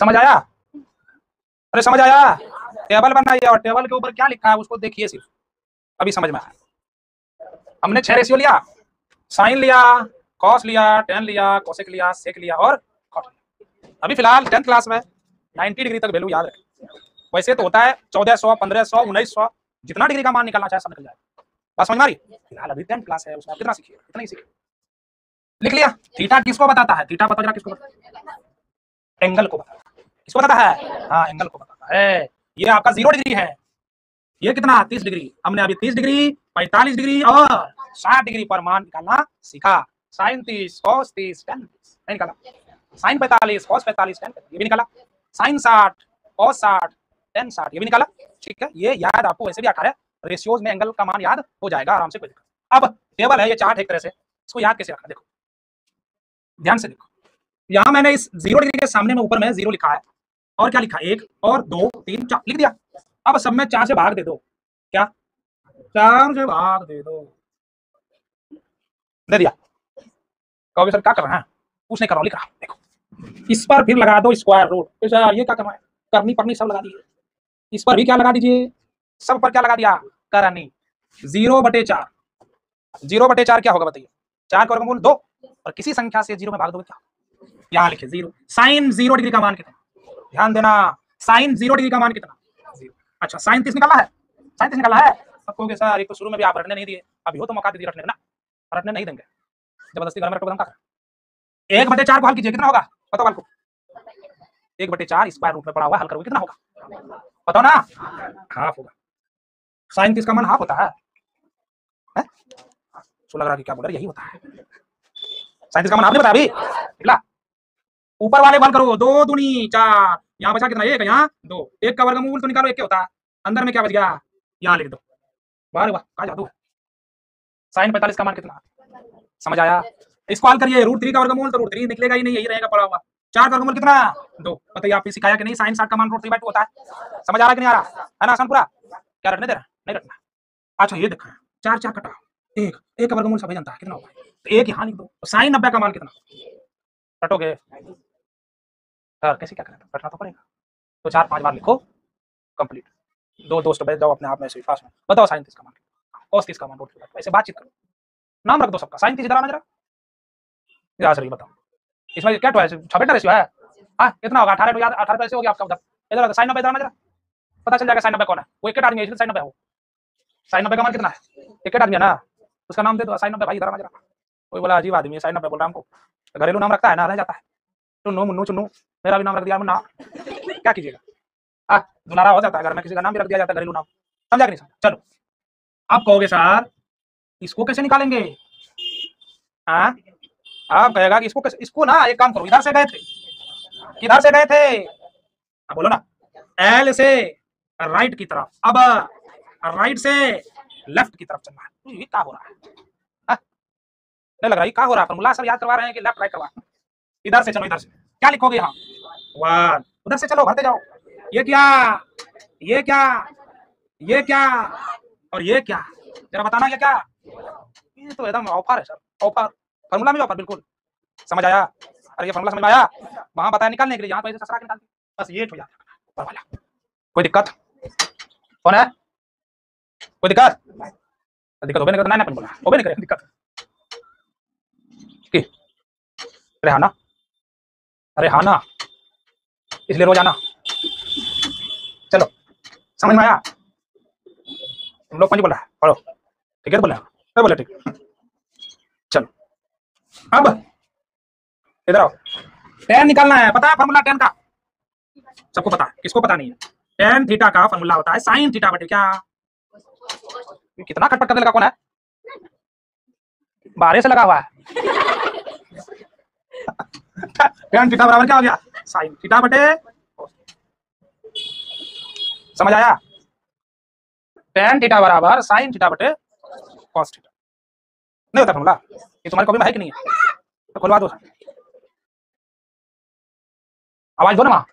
समझ आया? अरे समझ आया? टेबल बनाइए और टेबल के ऊपर क्या लिखा है उसको देखिए, सिर्फ अभी समझ में आया। हमने 6 रेशियो लिया, साइन लिया, कॉस लिया, टेन लिया, कोसेक लिया, सेक लिया और कॉट लिया। अभी फिलहाल 10th क्लास में 90 डिग्री तक वैल्यू याद रखें। वैसे तो होता है 1400, 1500, 1900, जितना डिग्री का मान निकालना चाहे सब निकल जाएगा। बात समझ में आ रही? फिलहाल अभी 10th क्लास है, उसमें कितना सीखिए, कितना ही सीखिए। लिख लिया। थीटा किसको बताता है? थीटा पता चला किसको बताता है? एंगल को बताता है। किसको बताता है? हाँ, एंगल को बताता है। ये आपका 0 डिग्री है, ये कितना 30 डिग्री। हमने अभी 30 डिग्री, 45 डिग्री और 60 डिग्री पर मान निकालना सीखा। साइन 30, कॉस 30, टेन नहीं निकाला। साइन 45, कॉस 45, टेन ये भी निकाला। साइन 60, कॉस 60, टेन 60 ये भी निकाला। ठीक है, ये याद आपको वैसे भी आता है, रेशियोज में एंगल का मान याद हो जाएगा आराम से, कोई दिक्कत। अब टेबल है, ये चार्ट एक तरह से, इसको याद कैसे रखना, देखो ध्यान से देखो। यहाँ मैंने इस 0 डिग्री के सामने में ऊपर में 0 लिखा है, और क्या लिखा? 1 और 2 3 4 लिख दिया। अब सब में 4 से भाग दे दो। क्या? 4 से भाग दे दो, दे दिया। कहोगे सर क्या कर रहे हैं? कुछ नहीं कर रहा हूं, लिख रहा हूं। देखो इस पर फिर लगा दो स्क्वायर रूट। तो सर ये क्या करना है? करनी पड़नी सब लगा दीजिए। इस पर भी क्या लगा दीजिए? सब पर क्या लगा दिया? करनी। 0/4, 0/4 क्या होगा बताइए? 4 का वर्गमूल 2, और किसी संख्या से 0 में भाग दोगे क्या? यहाँ लिखे 0। साइन 0 डिग्री का मान कितना? ध्यान देना, साइन 0 डिग्री का मान कितना? 0। अच्छा, साइन 30 निकाला है, साइन 30 निकाला है। अब कहोगे सर एक तो शुरू में भी आप रटने नहीं दिए, अभी हो तो मौका दीजिए रटने का ना। रटने नहीं देंगे, जबरदस्ती घर में रटोगे, हम क्या करें? 1/4 को हल कीजिए, कितना होगा बताओ हल को? 1/4 स्क्वायर रूट में पड़ा हुआ, हल करोगे कितना होगा बताओ ना? हाफ होगा। साइन 30 का मान हाफ होता है? तो लग रहा कि क्या बोल रहा है, यही होता है। साइन 30 का मान आपने बताया अभी, निकला। ऊपर वाले बल करो, 2 दूनी 4, यहाँ बचा कितना? 1, यहाँ 2, 1 का वर्गमूल तो निकालो, 1 क्या होता है? अंदर में क्या बच गया? यहाँ लिख दो। वाह वाह, क्या जादू है। साइन 45 का मान कितना? समझ आया? इसको हल करिए, √3 का वर्गमूल तो √3 निकलेगा ही नहीं, यही रहेगा पड़ा हुआ। 4 का वर्गमूल कितना? 2। बताइए आपने सिखाया कि नहीं? साइन 60 का मान √3/2 होता है। समझ आ रहा है कि नहीं आ रहा है ना? आसान पूरा। क्या रटने दे रहा? नहीं रटना। अच्छा ये देखो, 4 4 कटा 1, 1 का वर्गमूल सभी जानता है कितना होगा, तो 1 यहाँ लिख दो। तो साइन 90 का मान कितना? रटोगे सर कैसे, क्या करें? रटना तो पड़ेगा। तो 4 5 बार लिखो, कंप्लीट। 2 2 स्टेप बैठ जाओ अपने आप में से फास्ट में। बताओ साइन 30 का मान, कॉस 30 का मान, ऐसे बातचीत करो, नाम रख दो सबका। साइन 30 इधर आना जरा, याद सर बताओ इसमें क्या है? 6 रेशियो है। हाँ कितना होगा? 18 याद, 18 ऐसे हो गया आपका उधर। इधर साइन 90 इधर आना जरा, पता चल जाएगा साइन 90 कौन है। वो एक आदमी है इसलिए साइन 90 हो। साइन 90 का मान कितना है? एक आदमी है ना, उसका नाम दे दो साइन 90 भाई, इधर आना जरा। कोई बोला अजीब आदमी है साइन 90 बोल रहा है हमको, घरेलू नाम रखता है ना, रह जाता है। चुन्नू मुन्नू चुन्नू, मेरा भी नाम रख दिया मुन्ना, क्या कीजिएगा? दुलारा हो जाता है घर में, किसी का नाम भी रख दिया जाता है घरेलू नाम। समझा कि नहीं समझा? चलो आप कहोगे सर इसको कैसे निकालेंगे? हाँ आप कहेगा कि इसको कैसे, इसको ना एक काम करो, इधर से गए थे, किधर से गए थे? बोलो ना, एल से राइट की तरफ, अब राइट से लेफ्ट की तरफ चलना है। ये क्या हो रहा है? नहीं लग रहा है क्या हो रहा है? फॉर्मूला सब याद करवा रहे हैं कि लेफ्ट राइट करवा? इधर से चलो, इधर से क्या लिखोगे यहाँ? 1। उधर से चलो, भरते जाओ। ये क्या, ये क्या, ये क्या और ये क्या? जरा बताना ये क्या? ये तो एकदम ऑफर है सर, ऑफर। फॉर्मूला में ऑफर, बिल्कुल समझ आया? अरे ये फॉर्मूला समझ में आया? वहां बताया निकालने के लिए, यहाँ तो ऐसे ससरा के निकालते, बस ये हो जाता है। कोई दिक्कत? कौन है? कोई दिक्कत? दिक्कत होबे नहीं करता ना, बोला होबे नहीं करे दिक्कत की। अरे हाँ ना, अरे हाँ ना, इसलिए रोज आना। चलो समझ में आया? तुम लोग कौन बोल रहा है? पढ़ो। ठीक है बोले? क्या बोले? ठीक। चलो अब इधर आओ, tan निकालना है। पता है फॉर्मूला tan का? सबको पता है, किसको पता नहीं है? tan थीटा का फॉर्मूला होता है sin थीटा बटे क्या? कितना खटपट करने लगा, कौन है? बाहर से लगा हुआ है। tan थीटा बराबर क्या हो गया? sin थीटा बटे, समझ आया? tan थीटा बराबर sin थीटा बटे cos थीटा। नहीं होता फॉर्मूला? ये तुम्हारे कॉपी में है कि नहीं है? तो खुलवा दो, आवाज दो ना वहां।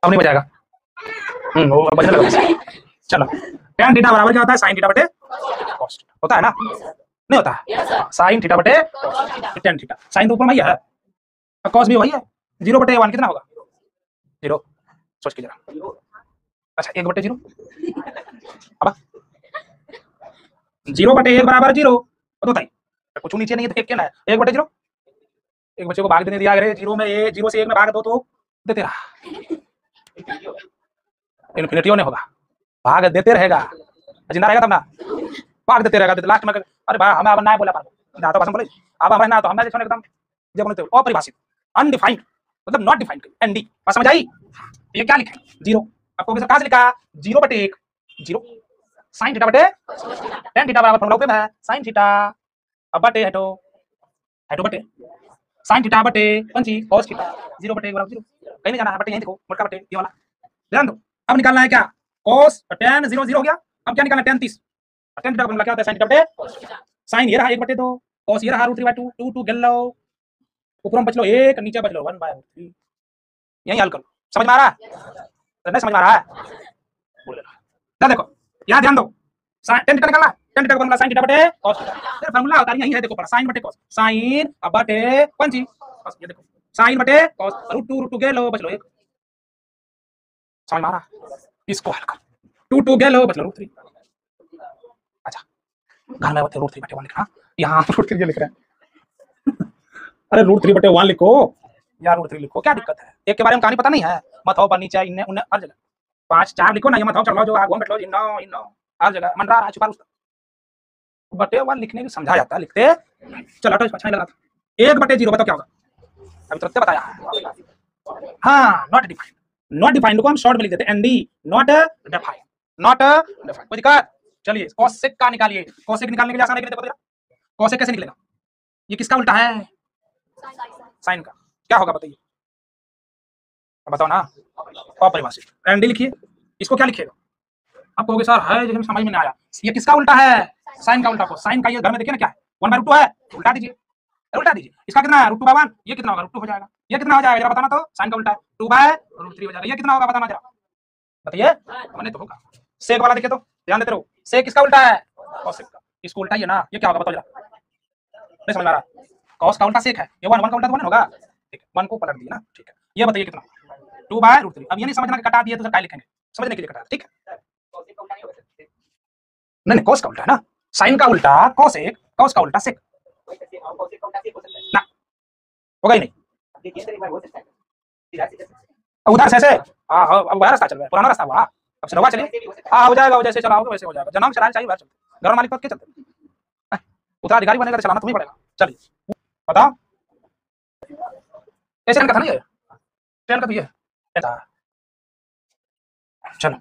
अब नहीं बजाएगा। वो बजने लगा। चलो tan थीटा बराबर क्या होता है, sin थीटा बटे cos थीटा होता है ना, नहीं होता है, sin थीटा बटे tan थीटा। sin तो ऊपर में ही है और cos भी वही है। 0/1 कितना होगा, 0, सोच के जरा। अच्छा 1/0, अब 0/1 बराबर 0 तो बताइए, कुछ नीचे नहीं है तो एक क्या है, 1/0। एक बच्चे को भाग देने दिया, अरे 0 में 0 से 1 में भाग दो तो देते रहा, इन्फिनिटी होने होगा, भाग देते रहेगा, जिंदा रहेगा तब ना, भाग देते रहेगा, देते लास्ट में अरे भाई हमें अब ना बोला पारो ना तो भाषण बोले, अब हमें ना तो हमें जैसे एकदम जब बोलते हो अपरिभाषित, अनडिफाइंड, मतलब नॉट डिफाइंड, एनडी, बात समझ आई। ये क्या लिखा है, 0, आपको कहां से लिखा, 0/1 0, sin थीटा बटे tan थीटा बराबर फॉर्मूला ऊपर में है sin थीटा, अब बटे हटो, हटो बटे sin थीटा बटे पंची cos थीटा, 0/1 बराबर 0, कहीं नहीं जाना है, बटे यहीं देखो, मोटा बटे ये वाला ध्यान दो। अब निकालना है क्या, cos tan 0 0 हो गया, अब क्या निकालना है tan 30, tan थीटा का फॉर्मूला क्या होता है, sin थीटा बटे sin ये रहा 1/2, cos ये रहा √3/2, 2 2 गल लो, ऊपर में बच लो 1, नीचे बच लो 1/3, यही हल करो, समझ में आ रहा है, नहीं समझ में आ रहा है, बोल लेना, देखो यहाँ ध्यान दो, tan थीटा निकालना, tan थीटा का फॉर्मूला sin थीटा बटे cos थीटा, फिर फॉर्मूला होता है यही है, देखो पड़ा sin बटे cos, sin अब बटे पंची, बस ये देखो sin बटे cos, √2 गलो बच लो 1, समझ में आ रहा, इसको हल कर, 2 2 गलो बच लो √3। अच्छा घर में बच्चे √3/1 लिखना, यहाँ √3 लिख रहे हैं, अरे √3/1 लिखो या √3 लिखो, क्या दिक्कत है, एक के बारे में कहानी पता नहीं है, मत हो पर नीचे इन्ने उन्ने हर जगह 5 4 लिखो ना, ये मत हो चलो जो आगो बैठ लो इन्नो इन्नो हर जगह मन रहा छुपा बटे 1 लिखने की समझा जाता है, लिखते चलो हटो, अच्छा नहीं लगा, 1/0 बताओ क्या होगा, अभी तुरंत बताया, हाँ नॉट डिफाइंड, नॉट डिफाइंड को हम शॉर्ट में लिख देते हैं ND, not defined, not defined, कोई दिक्कत, चलिए कोसेक का निकालिए, कोसेक निकालने के लिए आसान है, देखो जरा कोसेक कैसे निकलेगा, ये किसका उल्टा है, साइन का, क्या होगा बताइए, बताओ ना, अपरिभाषित, एनडी लिखिए, इसको क्या लिखिएगा, आप कहोगे सर है जैसे समझ में नहीं आया, ये किसका उल्टा है, साइन का उल्टा, को साइन का ये घर में देखिए ना क्या है, 1/2 है, उल्टा दीजिए, उल्टा दीजिए, इसका कितना है √2/1, ये कितना होगा √2 हो जाएगा, ये कितना हो जाएगा जरा बताना तो, साइन का उल्टा है 2/√3 हो जाएगा, ये कितना होगा बताना जरा, बताइए, मैंने तो होगा, सेक वाला देखिए तो ध्यान देते रहो, सेक किसका उल्टा है, कॉसेक का, इसको उल्टा ही है ना, ये क्या होगा बताओ जरा, नहीं समझ में आ रहा, कॉस का उल्टा सेक है, ये 1 का उल्टा तो 1 होगा, ठीक है 1 को पलट दिया ना, ठीक है, ये बताइए कितना, 2/√3, अब ये नहीं समझना कि कटा दिए तो सर काय लिखेंगे, समझने के लिए कटा, ठीक है, नहीं कॉस का उल्टा है ना, साइन का उल्टा कॉसेक, कॉस का उल्टा सेक ना, होगा ही नहीं, उधर से हाँ अब वह रास्ता चल रहा है, पुराना रास्ता हुआ, अब से नवा चलिए, हाँ हो जाएगा, जैसे चलाओगे वैसे हो जाएगा, जनाब चलाना चाहिए बाहर चलते, घर मालिक पर के चलते, उत्तराधिकारी बनेगा तो चलाना तुम्हें पड़ेगा, चलिए बताओ, ऐसे का था नहीं, ट्रेन का तो ये चलो।